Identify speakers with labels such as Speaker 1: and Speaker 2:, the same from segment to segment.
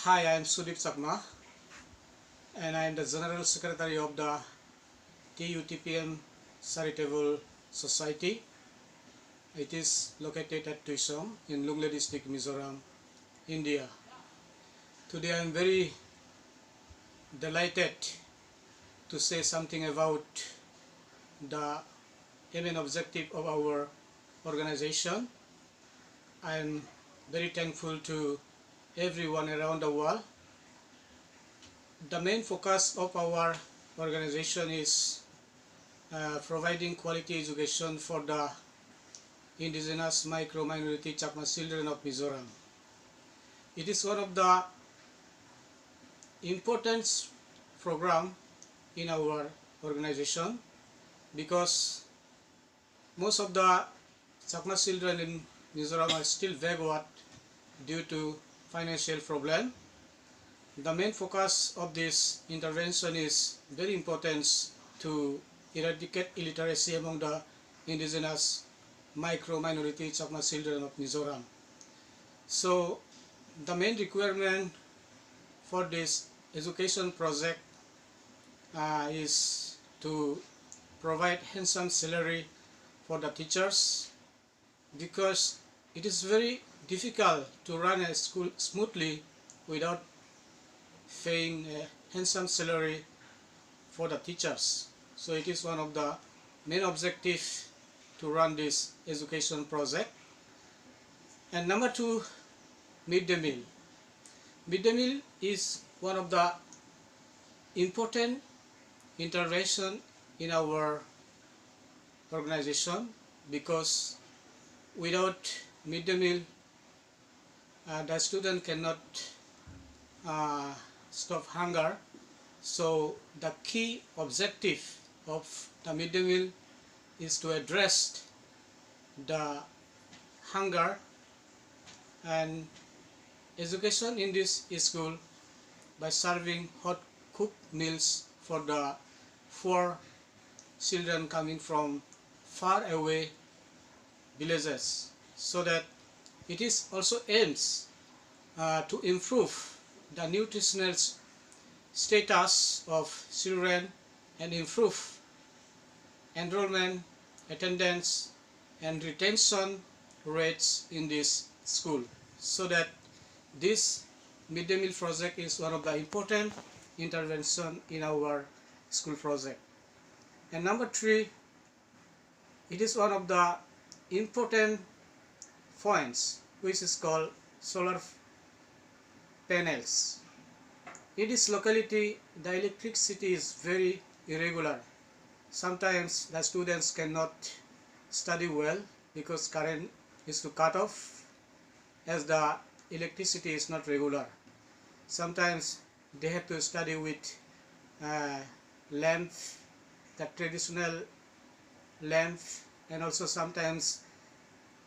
Speaker 1: Hi, I am Sudip Chakma and I am the General Secretary of the Tutpm Charitable Society. It is located at Tuisong in Lungle District, Mizoram, India. Today I am very delighted to say something about the aim and objective of our organization. I am very thankful to everyone around the world. The main focus of our organization is providing quality education for the indigenous micro-minority Chakma children of Mizoram. It is one of the important program in our organization because most of the Chakma children in Mizoram are still backward due to financial problem. The main focus of this intervention is very important to eradicate illiteracy among the indigenous micro-minority Chakma children of Mizoram. So the main requirement for this education project is to provide handsome salary for the teachers, because it is very difficult to run a school smoothly without paying a handsome salary for the teachers. So it is one of the main objectives to run this education project. And number two, midday meal. Midday meal is one of the important intervention in our organization, because without midday meal the student cannot stop hunger. So the key objective of the midday meal is to address the hunger and education in this school by serving hot cooked meals for the poor children coming from far away villages, so that it is also aims to improve the nutritional status of children and improve enrollment, attendance and retention rates in this school. So that this midday meal project is one of the important intervention in our school project. And number three, it is one of the important points which is called solar panels. In this locality the electricity is very irregular. Sometimes the students cannot study well because current is to cut off, as the electricity is not regular. Sometimes they have to study with lamp, the traditional lamp, and also sometimes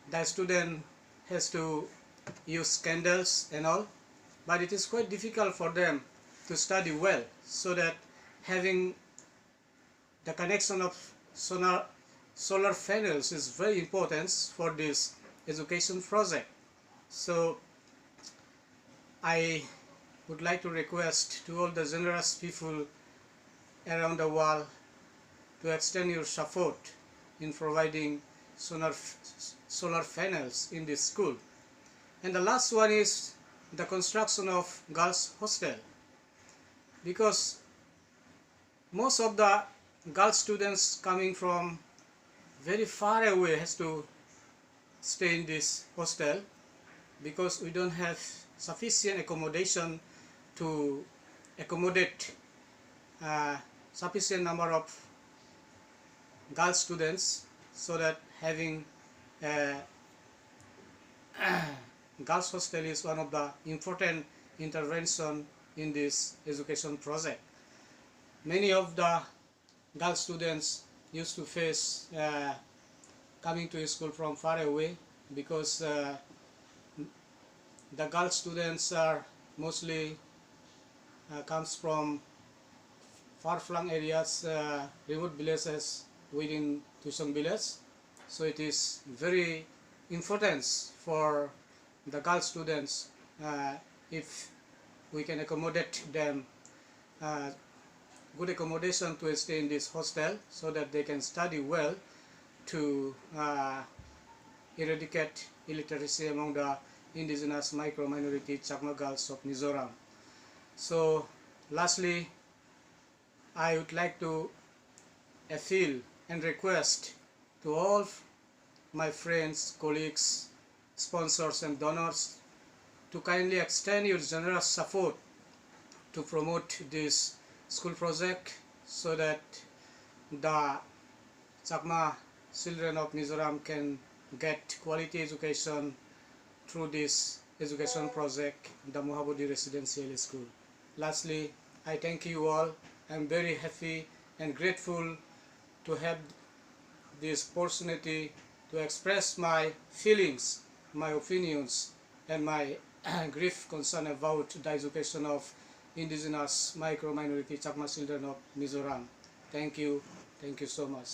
Speaker 1: the student has to use candles and all, but it is quite difficult for them to study well. So that having the connection of solar panels is very important for this education project. So I would like to request to all the generous people around the world to extend your support in providing solar panels in this school. And the last one is the construction of girls hostel, because most of the girl students coming from very far away has to stay in this hostel, because we don't have sufficient accommodation to accommodate sufficient number of girl students, so that having girls hostel is one of the important intervention in this education project. Many of the girl students used to face coming to school from far away, because the girl students are mostly comes from far-flung areas, remote villages within Tuisong village. So it is very important for the girl students if we can accommodate them good accommodation to stay in this hostel so that they can study well to eradicate illiteracy among the indigenous micro-minority Chakma girls of Mizoram. So lastly, I would like to appeal and request to all my friends, colleagues, sponsors and donors to kindly extend your generous support to promote this school project so that the Chakma children of Mizoram can get quality education through this education project, the Mohabodi Residential School. Lastly, I thank you all. I am very happy and grateful to have this opportunity to express my feelings, my opinions, and my grief concern about the education of indigenous micro-minority Chakma children of Mizoram. Thank you so much.